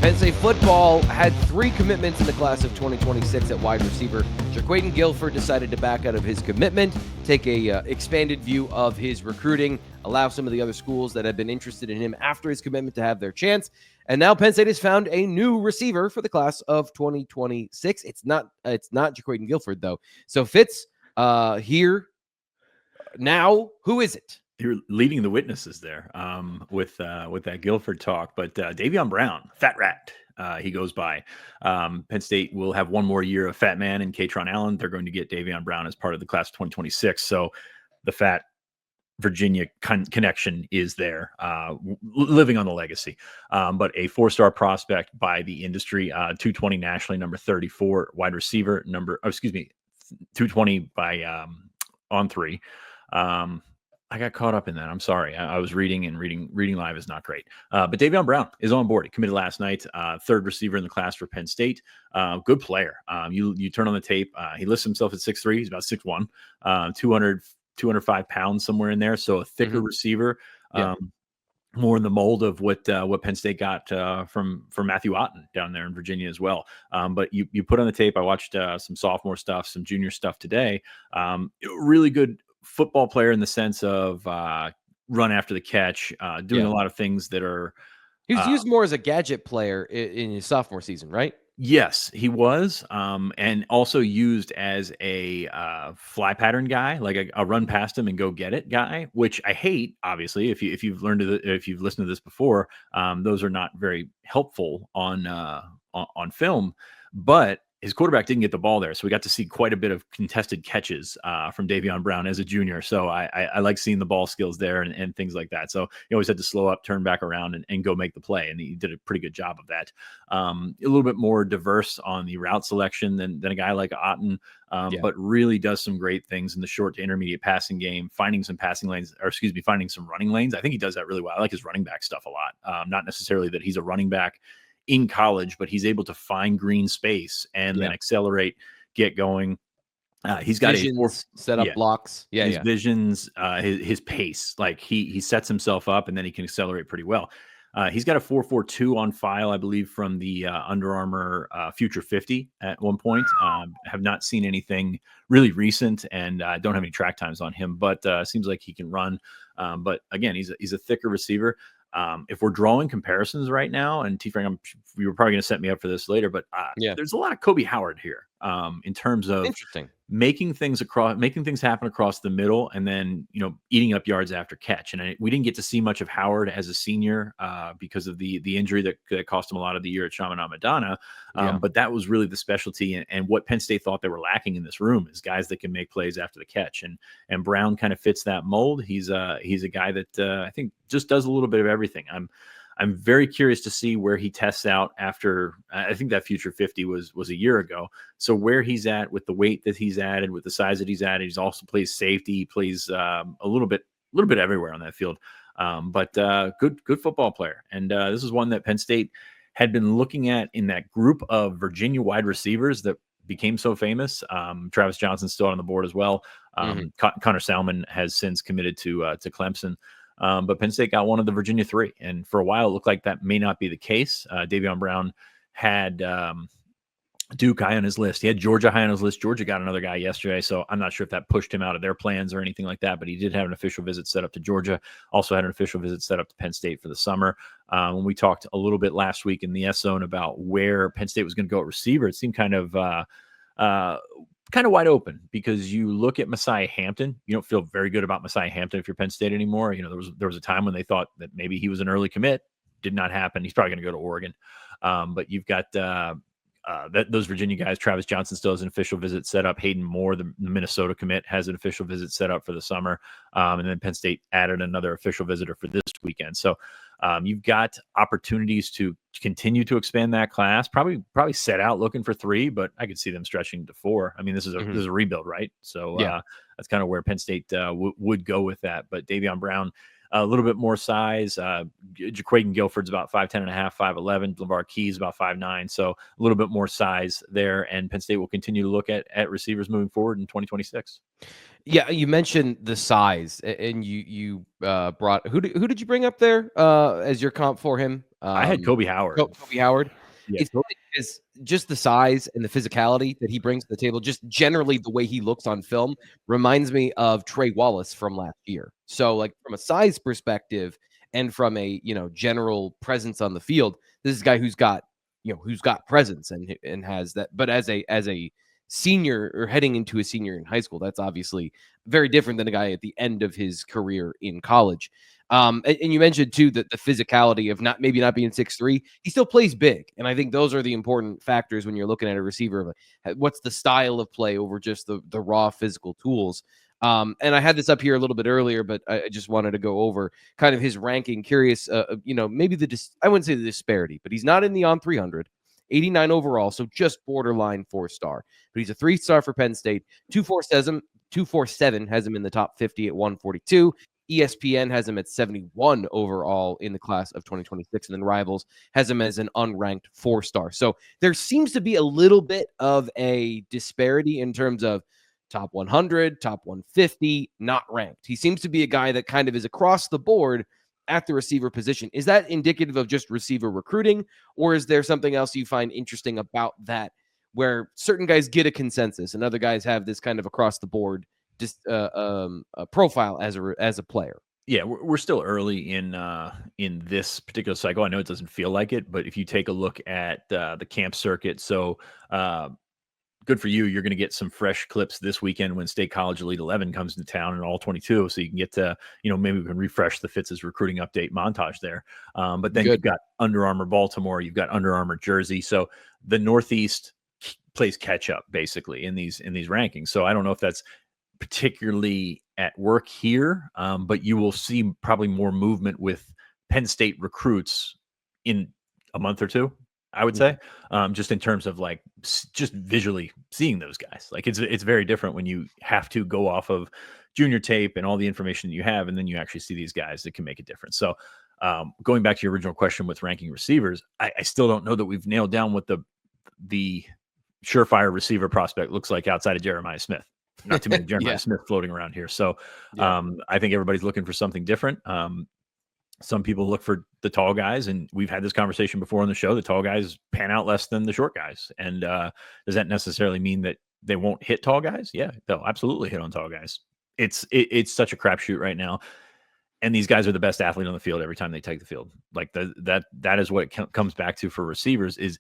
Penn State football had 3 commitments in the class of 2026 at wide receiver. Jaquaden Guilford decided to back out of his commitment, take a expanded view of his recruiting, allow some of the other schools that have been interested in him after his commitment to have their chance. And now Penn State has found a new receiver for the class of 2026. It's not Jaquaden Guilford, though. So Fitz, here now, who is it? You're leading the witnesses there with that Guilford talk, but Davion Brown, Fat Rat, he goes by. Penn State will have one more year of Fat Man and Katron Allen. They're going to get Davion Brown as part of the class of 2026. So the Fat Virginia connection is there, living on the legacy. But a 4-star prospect by the industry, 220 nationally, number 34 wide receiver, 220 by on 3. I got caught up in that. I'm sorry. I was reading, and reading live is not great. But Davion Brown is on board. He committed last night. 3rd receiver in the class for Penn State. Good player. You turn on the tape. He lists himself at 6'3". He's about 6'1", 205 pounds, somewhere in there. So a thicker receiver. More in the mold of what Penn State got from Matthew Otten down there in Virginia as well. But you put on the tape. I watched some sophomore stuff, some junior stuff today. Really good football player in the sense of run after the catch, doing a lot of things that are. He was used more as a gadget player in his sophomore season, right? Yes, he was, and also used as a fly pattern guy, like a run past him and go get it guy, which I hate. Obviously, if you've listened to this before, those are not very helpful on film, but his quarterback didn't get the ball there. So we got to see quite a bit of contested catches from Davion Brown as a junior. So I like seeing the ball skills there and things like that. So he always had to slow up, turn back around and go make the play. And he did a pretty good job of that. A little bit more diverse on the route selection than a guy like Otten, but really does some great things in the short to intermediate passing game, finding some finding some running lanes. I think he does that really well. I like his running back stuff a lot. Not necessarily that he's a running back in college, but he's able to find green space and then accelerate, get going. He's got visions, set up blocks. His visions, his pace, like he sets himself up and then he can accelerate pretty well. He's got a 4.42 on file, I believe, from the Under Armour Future 50 at one point. Have not seen anything really recent, and don't have any track times on him, but seems like he can run. But again, he's a thicker receiver. If we're drawing comparisons right now, and T. Frank, you were probably going to set me up for this later, but there's a lot of Kobe Howard here in terms of making things happen across the middle, and then eating up yards after catch. And we didn't get to see much of Howard as a senior because of the injury that cost him a lot of the year at Chaminade Madonna. But that was really the specialty, and what Penn State thought they were lacking in this room is guys that can make plays after the catch. And Brown kind of fits that mold. He's a guy that I think just does a little bit of everything. I'm very curious to see where he tests out after. I think that Future 50 was a year ago. So where he's at with the weight that he's added, with the size that he's added, he's also plays safety. He plays a little bit everywhere on that field. But good football player. And this is one that Penn State had been looking at in that group of Virginia wide receivers that became so famous. Travis Johnson's still on the board as well. Connor Salmon has since committed to Clemson. But Penn State got one of the Virginia 3. And for a while, it looked like that may not be the case. Davion Brown had Duke high on his list. He had Georgia high on his list. Georgia got another guy yesterday, so I'm not sure if that pushed him out of their plans or anything like that, but he did have an official visit set up to Georgia. Also had an official visit set up to Penn State for the summer. When we talked a little bit last week in the S-Zone about where Penn State was going to go at receiver, it seemed kind of wide open, because you look at Messiah Hampton. You don't feel very good about Messiah Hampton if you're Penn State anymore. There was a time when they thought that maybe he was an early commit. Did not happen. He's probably going to go to Oregon. But you've got those Virginia guys. Travis Johnson still has an official visit set up. Hayden Moore, the Minnesota commit, has an official visit set up for the summer. And then Penn State added another official visitor for this weekend. So you've got opportunities to continue to expand that class. Probably set out looking for 3, but I could see them stretching to 4. I mean, this is a rebuild, right? So that's kind of where Penn State would go with that. But Davion Brown, a little bit more size. Jaquaden Guilford's about 5'10.5", 5'11". LeVar Key's about 5'9". So a little bit more size there. And Penn State will continue to look at receivers moving forward in 2026. Yeah, you mentioned the size, and you brought who did you bring up there as your comp for him? I had Kobe Howard. Kobe Howard. Yeah. It's funny because just the size and the physicality that he brings to the table, just generally the way he looks on film, reminds me of Trey Wallace from last year. So, like from a size perspective and from a general presence on the field, this is a guy who's got presence and has that. But as a senior or heading into a senior in high school, that's obviously very different than a guy at the end of his career in college. And you mentioned too that the physicality of not being 6'3", he still plays big, and I think those are the important factors when you're looking at a receiver. What's the style of play over just the raw physical tools? And I had this up here a little bit earlier, but I just wanted to go over kind of his ranking. Curious, maybe I wouldn't say the disparity, but he's not in the on 300. 89 overall, so just borderline 4-star. But he's a 3-star for Penn State. 247 has him in the top 50 at 142. ESPN has him at 71 overall in the class of 2026, and then Rivals has him as an unranked 4-star. So there seems to be a little bit of a disparity in terms of top 100, top 150, not ranked. He seems to be a guy that kind of is across the board at the receiver position. Is that indicative of just receiver recruiting, or is there something else you find interesting about that, where certain guys get a consensus and other guys have this kind of across the board just a profile as a player? Yeah, we're still early in this particular cycle. I know it doesn't feel like it, but if you take a look at the camp circuit, so good for you. You're going to get some fresh clips this weekend when State College Elite 11 comes into town and all 22. So you can get to, maybe we can refresh the Fitz's recruiting update montage there. But then you've got Under Armour Baltimore, you've got Under Armour Jersey. So the Northeast plays catch up basically in these rankings. So I don't know if that's particularly at work here, but you will see probably more movement with Penn State recruits in a month or two, I would say, just in terms of like just visually seeing those guys. Like it's very different when you have to go off of junior tape and all the information that you have, and then you actually see these guys that can make a difference. So going back to your original question with ranking receivers, I still don't know that we've nailed down what the surefire receiver prospect looks like outside of Jeremiah Smith. Not too many Jeremiah Smith floating around here. So I think everybody's looking for something different. Some people look for the tall guys, and we've had this conversation before on the show. The tall guys pan out less than the short guys. And does that necessarily mean that they won't hit tall guys? Yeah, they'll absolutely hit on tall guys. It's such a crapshoot right now. And these guys are the best athlete on the field every time they take the field. Like that is what it comes back to for receivers is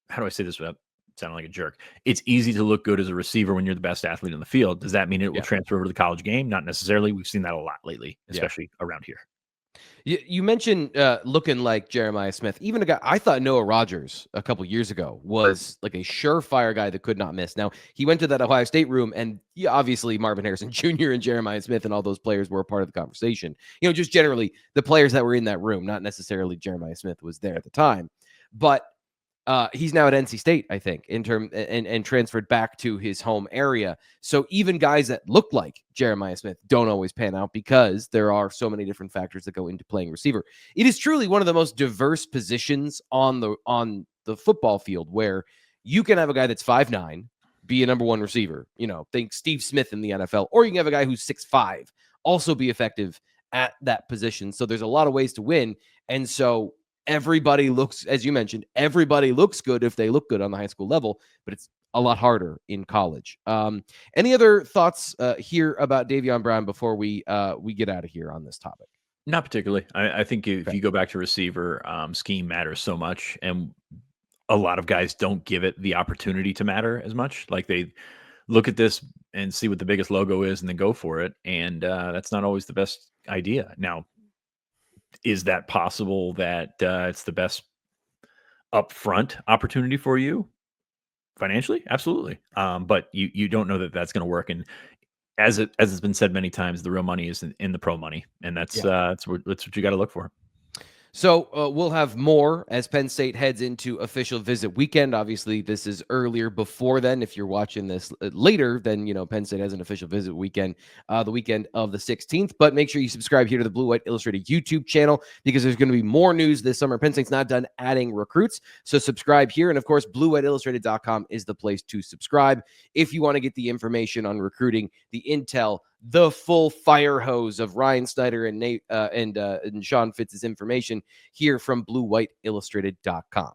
how do I say this without sounding like a jerk? It's easy to look good as a receiver when you're the best athlete on the field. Does that mean it will transfer over to the college game? Not necessarily. We've seen that a lot lately, especially around here. You mentioned looking like Jeremiah Smith. Even a guy, I thought Noah Rogers a couple years ago was like a surefire guy that could not miss. Now, he went to that Ohio State room, and obviously Marvin Harrison Jr. and Jeremiah Smith and all those players were a part of the conversation. Just generally the players that were in that room, not necessarily Jeremiah Smith was there at the time. But he's now at NC State, I think, and transferred back to his home area. So even guys that look like Jeremiah Smith don't always pan out because there are so many different factors that go into playing receiver. It is truly one of the most diverse positions on the football field, where you can have a guy that's 5'9", be a number one receiver. Think Steve Smith in the NFL, or you can have a guy who's 6'5", also be effective at that position. So there's a lot of ways to win, and so everybody looks, as you mentioned, everybody looks good if they look good on the high school level, but it's a lot harder in college. Any other thoughts here about Davion Brown before we get out of here on this topic? Not particularly. I think if you go back to receiver, scheme matters so much, and a lot of guys don't give it the opportunity to matter as much. Like they look at this and see what the biggest logo is and then go for it, and that's not always the best idea. Now, is that possible that it's the best upfront opportunity for you financially? Absolutely. But you don't know that that's going to work. And as it's been said many times, the real money is in the pro money, and that's what you got to look for. So we'll have more as Penn State heads into official visit weekend. Obviously, this is earlier before then. If you're watching this later, then Penn State has an official visit weekend, the weekend of the 16th. But make sure you subscribe here to the Blue White Illustrated YouTube channel because there's going to be more news this summer. Penn State's not done adding recruits, so subscribe here. And of course, BlueWhiteIllustrated.com is the place to subscribe if you want to get the information on recruiting, the intel, the full fire hose of Ryan Snyder and Nate and Sean Fitz's information here from BlueWhiteIllustrated.com.